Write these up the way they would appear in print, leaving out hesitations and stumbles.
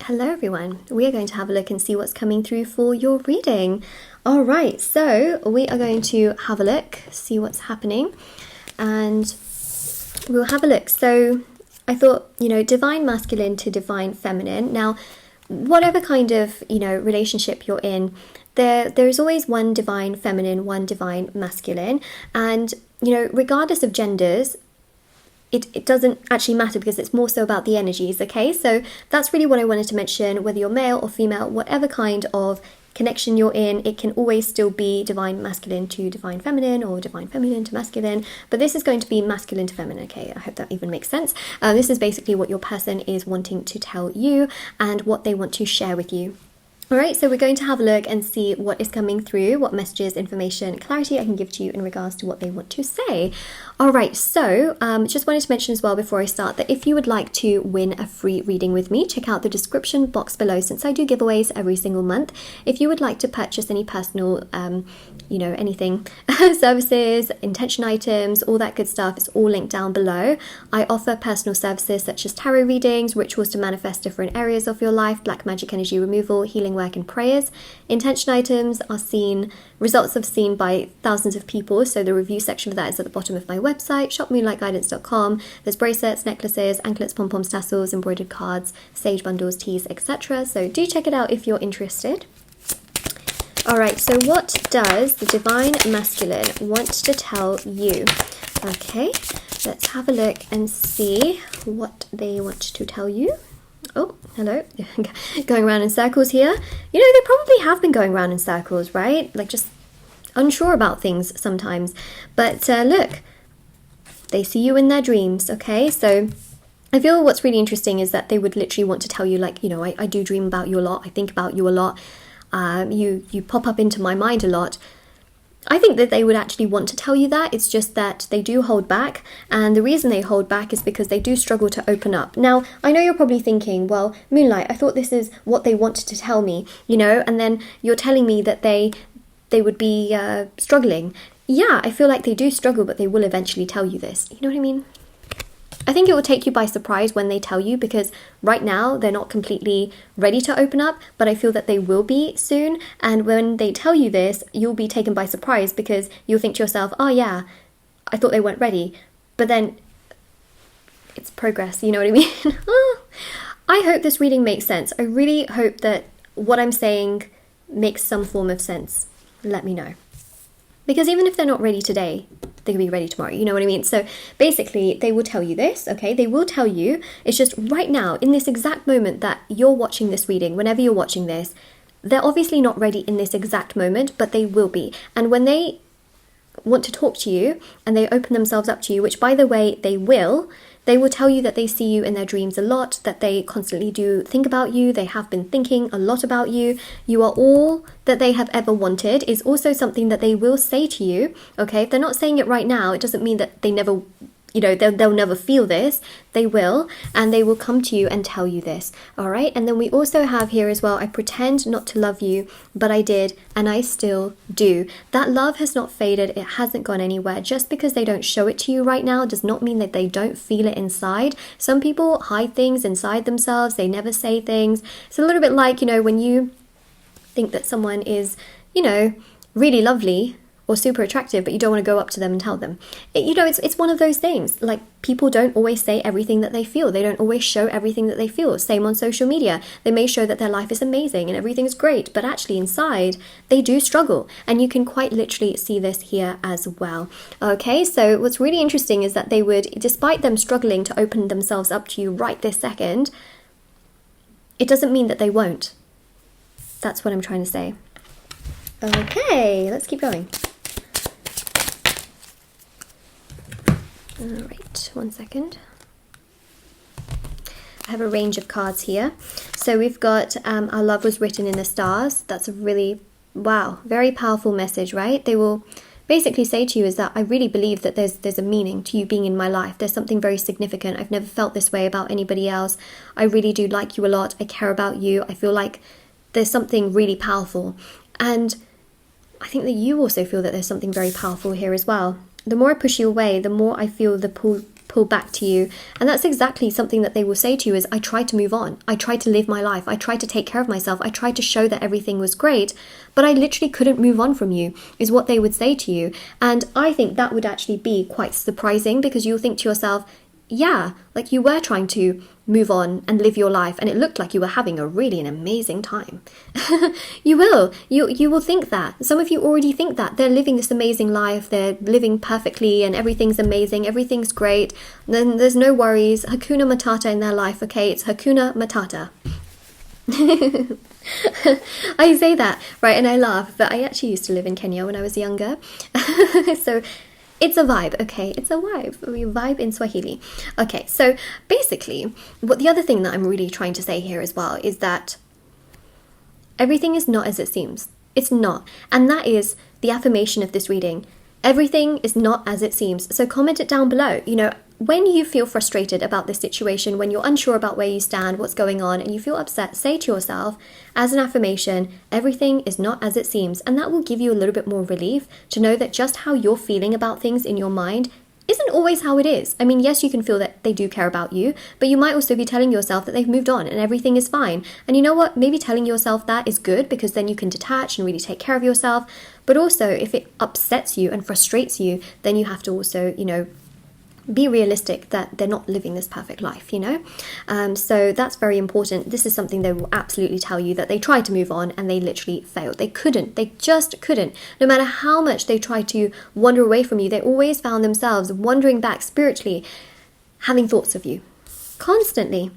Hello everyone, we are going to have a look and see what's coming through for your reading. Alright, so we are going to have a look, see what's happening, and we'll have a look. So I thought, divine masculine to divine feminine. Now, whatever kind of, relationship you're in, there's always one divine feminine, one divine masculine, and, regardless of genders, it doesn't actually matter because it's more so about the energies, okay? So that's really what I wanted to mention. Whether you're male or female, whatever kind of connection you're in, it can always still be divine masculine to divine feminine or divine feminine to masculine, but this is going to be masculine to feminine, okay? I hope that even makes sense. This is basically what your person is wanting to tell you and what they want to share with you. Alright, so we're going to have a look and see what is coming through, what messages, information, clarity I can give to you in regards to what they want to say. Alright, so just wanted to mention as well before I start that if you would like to win a free reading with me, check out the description box below since I do giveaways every single month. If you would like to purchase any personal, anything, services, intention items, all that good stuff, it's all linked down below. I offer personal services such as tarot readings, rituals to manifest different areas of your life, black magic energy removal, healing work and prayers. Intention items are results are seen by thousands of people, so the review section of that is at the bottom of my website, shopmoonlightguidance.com. There's bracelets, necklaces, anklets, pom-poms, tassels, embroidered cards, sage bundles, teas, etc. So do check it out if you're interested. Alright, so what does the divine masculine want to tell you? Okay, let's have a look and see what they want to tell you. Oh, hello. Going around in circles here. They probably have been going around in circles, right? Like just unsure about things sometimes. But look, they see you in their dreams, okay? So I feel what's really interesting is that they would literally want to tell you, like, I do dream about you a lot. I think about you a lot. You pop up into my mind a lot. I think that they would actually want to tell you that. It's just that they do hold back, and the reason they hold back is because they do struggle to open up. Now, I know you're probably thinking, well, Moonlight, I thought this is what they wanted to tell me, and then you're telling me that they would be struggling. Yeah, I feel like they do struggle, but they will eventually tell you this. You know what I mean? I think it will take you by surprise when they tell you, because right now they're not completely ready to open up, but I feel that they will be soon. And when they tell you this, you'll be taken by surprise because you'll think to yourself, oh yeah, I thought they weren't ready. But then it's progress, you know what I mean? I hope this reading makes sense. I really hope that what I'm saying makes some form of sense. Let me know. Because even if they're not ready today, they can be ready tomorrow, you know what I mean? So basically, they will tell you this, okay? They will tell you, it's just right now, in this exact moment that you're watching this reading, whenever you're watching this, they're obviously not ready in this exact moment, but they will be. And when they want to talk to you, and they open themselves up to you, which by the way, they will tell you that they see you in their dreams a lot, that they constantly do think about you, they have been thinking a lot about you, you are all that they have ever wanted, is also something that they will say to you, okay? If they're not saying it right now, it doesn't mean that they never, they'll never feel this. They will, and they will come to you and tell you this, all right? And then we also have here as well, I pretend not to love you, but I did, and I still do. That love has not faded. It hasn't gone anywhere. Just because they don't show it to you right now does not mean that they don't feel it inside. Some people hide things inside themselves. They never say things. It's a little bit like, when you think that someone is, really lovely or super attractive, but you don't want to go up to them and tell them. It's one of those things. Like, people don't always say everything that they feel. They don't always show everything that they feel. Same on social media. They may show that their life is amazing and everything's great, but actually inside, they do struggle. And you can quite literally see this here as well. Okay, so what's really interesting is that they would, despite them struggling to open themselves up to you right this second, it doesn't mean that they won't. That's what I'm trying to say. Okay, let's keep going. Alright, one second. I have a range of cards here. So we've got our love was written in the stars. That's a really, very powerful message, right? They will basically say to you is that I really believe that there's a meaning to you being in my life. There's something very significant. I've never felt this way about anybody else. I really do like you a lot. I care about you. I feel like there's something really powerful. And I think that you also feel that there's something very powerful here as well. The more I push you away, the more I feel the pull back to you. And that's exactly something that they will say to you is, I tried to move on. I tried to live my life. I tried to take care of myself. I tried to show that everything was great, but I literally couldn't move on from you, is what they would say to you. And I think that would actually be quite surprising, because you'll think to yourself, yeah, like you were trying to move on and live your life, and it looked like you were having a really an amazing time. You will think that. Some of you already think that. They're living this amazing life, they're living perfectly and everything's amazing, everything's great, then there's no worries, Hakuna Matata in their life, okay? It's Hakuna Matata. I say that, right, and I laugh, but I actually used to live in Kenya when I was younger. So it's a vibe, okay? It's a vibe. We vibe in Swahili. Okay, so basically, what the other thing that I'm really trying to say here as well is that everything is not as it seems. It's not. And that is the affirmation of this reading. Everything is not as it seems. So comment it down below. You know, when you feel frustrated about this situation, when you're unsure about where you stand, what's going on, and you feel upset, say to yourself, as an affirmation, everything is not as it seems. And that will give you a little bit more relief to know that just how you're feeling about things in your mind isn't always how it is. I mean, yes, you can feel that they do care about you, but you might also be telling yourself that they've moved on and everything is fine. And you know what? Maybe telling yourself that is good, because then you can detach and really take care of yourself. But also, if it upsets you and frustrates you, then you have to also, you know, be realistic that they're not living this perfect life, you know? So that's very important. This is something they will absolutely tell you, that they tried to move on and they literally failed. They couldn't. They just couldn't. No matter how much they tried to wander away from you, they always found themselves wandering back spiritually, having thoughts of you constantly.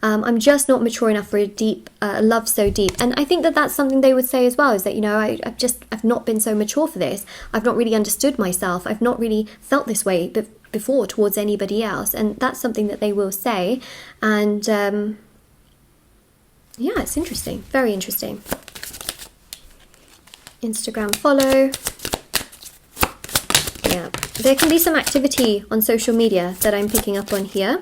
I'm just not mature enough for a deep love so deep. And I think that that's something they would say as well, is that, you know, I've not been so mature for this. I've not really understood myself. I've not really felt this way before towards anybody else. And that's something that they will say. And yeah, it's interesting. Very interesting. Instagram follow. Yeah, there can be some activity on social media that I'm picking up on here.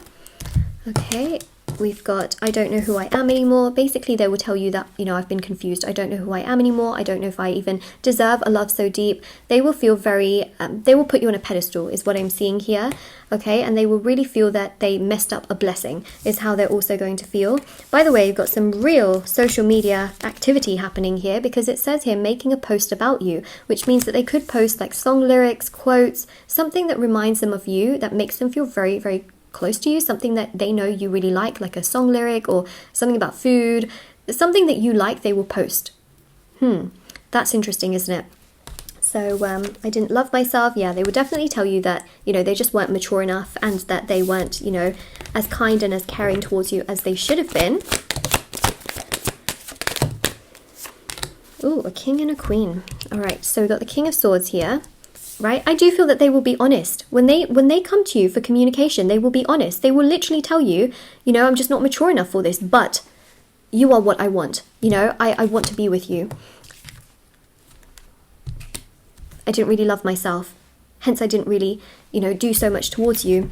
Okay. We've got, I don't know who I am anymore. Basically, they will tell you that, you know, I've been confused. I don't know who I am anymore. I don't know if I even deserve a love so deep. They will feel very, they will put you on a pedestal, is what I'm seeing here. Okay, and they will really feel that they messed up a blessing, is how they're also going to feel. By the way, you've got some real social media activity happening here, because it says here, making a post about you, which means that they could post like song lyrics, quotes, something that reminds them of you, that makes them feel very, very close to you, something that they know you really like a song lyric or something about food, something that you like, they will post. That's interesting, isn't it? So I didn't love myself. Yeah, they would definitely tell you that, you know, they just weren't mature enough, and that they weren't, you know, as kind and as caring towards you as they should have been. Ooh, a king and a queen. All right, so we've got the King of Swords here. Right? I do feel that they will be honest. When they come to you for communication, they will be honest. They will literally tell you, you know, I'm just not mature enough for this, but you are what I want. You know, I want to be with you. I didn't really love myself. Hence, I didn't really, you know, do so much towards you.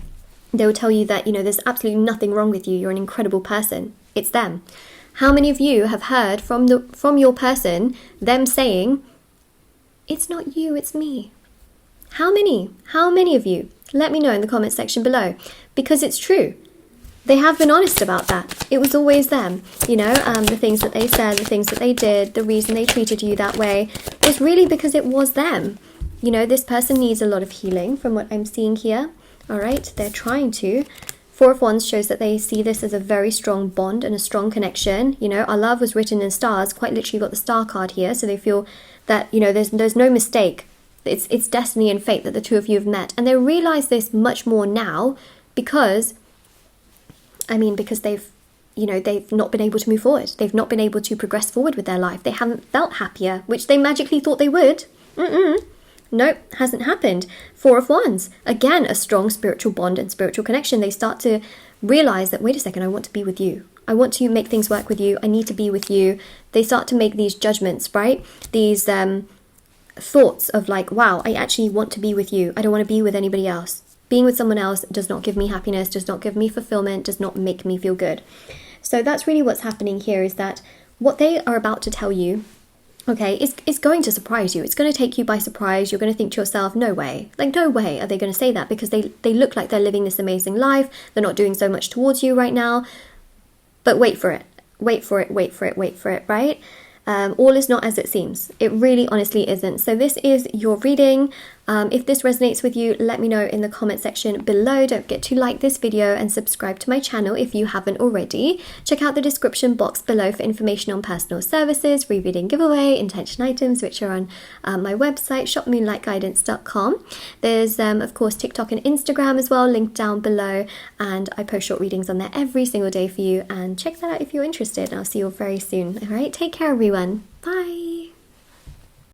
They will tell you that, you know, there's absolutely nothing wrong with you. You're an incredible person. It's them. How many of you have heard from your person, them saying, it's not you, it's me? How many? How many of you? Let me know in the comment section below, because it's true. They have been honest about that. It was always them, you know, the things that they said, the things that they did, the reason they treated you that way was really because it was them. You know, this person needs a lot of healing from what I'm seeing here. All right, they're trying to. Four of Wands shows that they see this as a very strong bond and a strong connection. You know, our love was written in stars, quite literally got the star card here. So they feel that, you know, there's no mistake. It's destiny and fate that the two of you have met. And they realize this much more now because they've, you know, they've not been able to move forward. They've not been able to progress forward with their life. They haven't felt happier, which they magically thought they would. Nope, hasn't happened. Four of Wands. Again, a strong spiritual bond and spiritual connection. They start to realize that, wait a second, I want to be with you. I want to make things work with you. I need to be with you. They start to make these judgments, right? These thoughts of like, wow, I actually want to be with you. I don't want to be with anybody else. Being with someone else does not give me happiness, does not give me fulfillment, does not make me feel good. So that's really what's happening here, is that what they are about to tell you Okay, it's going to surprise you. It's going to take you by surprise. You're going to think to yourself, no way. Like, no way are they going to say that, because they look like they're living this amazing life. They're not doing so much towards you right now. But wait for it. Wait for it, wait for it, wait for it, right? All is not as it seems. It really honestly isn't. So this is your reading. If this resonates with you, let me know in the comment section below. Don't forget to like this video and subscribe to my channel if you haven't already. Check out the description box below for information on personal services, rereading giveaway, intention items, which are on my website, shopmoonlightguidance.com. There's, of course, TikTok and Instagram as well, linked down below. And I post short readings on there every single day for you. And check that out if you're interested. And I'll see you all very soon. All right, take care, everyone. Bye.